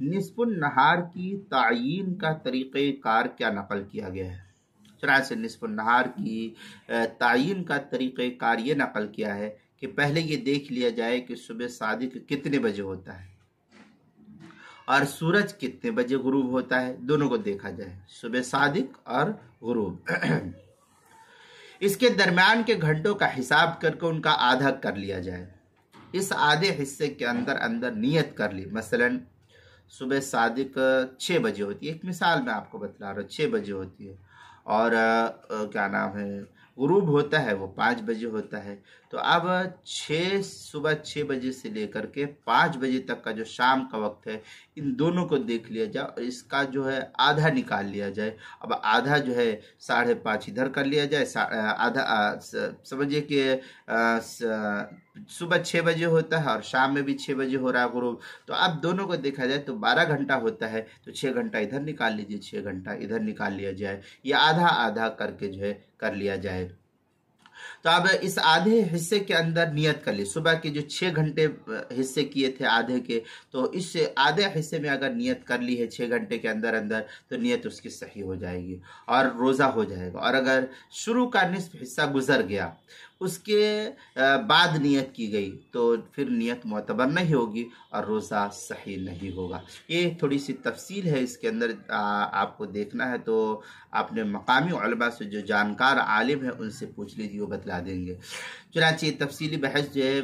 نصف النہار کی تعیین کا طریقہ کار کیا نقل کیا گیا ہے؟ چنانچہ نصف النہار کی تعیین کا طریقہ کار یہ نقل کیا ہے کہ پہلے یہ دیکھ لیا جائے کہ صبح صادق کتنے بجے ہوتا ہے اور سورج کتنے بجے غروب ہوتا ہے، دونوں کو دیکھا جائے، صبح صادق اور غروب۔ اس کے درمیان کے گھنٹوں کا حساب کر کے ان کا آدھا کر لیا جائے۔ اس آدھے حصے کے اندر نیت کر لی، مثلا صبح صادق 6 بجے ہوتی ہے، ایک مثال میں آپ کو بتلا رہا ہوں، 6 بجے ہوتی ہے، اور کیا نام ہے غروب ہوتا ہے وہ 5 بجے ہوتا ہے۔ تو اب صبح 6 بجے سے لے کر کے 5 بجے تک کا جو شام کا وقت ہے، ان دونوں کو دیکھ لیا جائے اور اس کا جو ہے آدھا نکال لیا جائے۔ اب آدھا جو ہے 5:30 ادھر کر لیا جائے، آدھا سمجھے کہ صبح 6 بجے ہوتا ہے اور شام میں بھی 6 بجے ہو رہا ہے غروب، تو اب دونوں کو دیکھا جائے تو 12 گھنٹہ ہوتا ہے، تو 6 گھنٹہ ادھر نکال لیجئے، 6 گھنٹہ ادھر نکال لیا جائے، یہ آدھا آدھا کر کے جو ہے کر لیا جائے۔ تو اب اس آدھے حصے کے اندر نیت کر لی، صبح کے جو 6 گھنٹے حصے کیے تھے آدھے کے، تو اس آدھے حصے میں اگر نیت کر لی ہے 6 گھنٹے کے اندر تو نیت اس کی صحیح ہو جائے گی اور روزہ ہو جائے گا۔ اور اگر شروع کا نصف حصہ گزر گیا، اس کے بعد نیت کی گئی، تو پھر نیت معتبر نہیں ہوگی اور روزہ صحیح نہیں ہوگا۔ یہ تھوڑی سی تفصیل ہے اس کے اندر، آپ کو دیکھنا ہے تو آپ نے مقامی علماء سے جو جانکار عالم ہیں ان سے پوچھ لیجیے، وہ بتلا دیں گے۔ چنانچہ یہ تفصیلی بحث جو ہے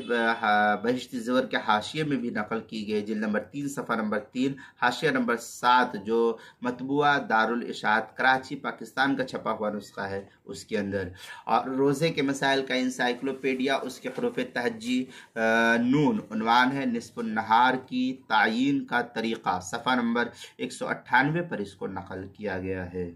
بہشت زیور کے حاشیے میں بھی نقل کی گئی، جلد نمبر 3 صفحہ نمبر 3 حاشیہ نمبر 7، جو مطبوعہ دارالاشاعت کراچی پاکستان کا چھپا ہوا نسخہ ہے اس کے اندر۔ اور روزے کے مسائل کا انسائکلوپیڈیا، اس کے حروف تہجی نون، عنوان ہے نصف النہار کی تعیین کا طریقہ، صفحہ نمبر 198 پر اس کو نقل کیا گیا ہے۔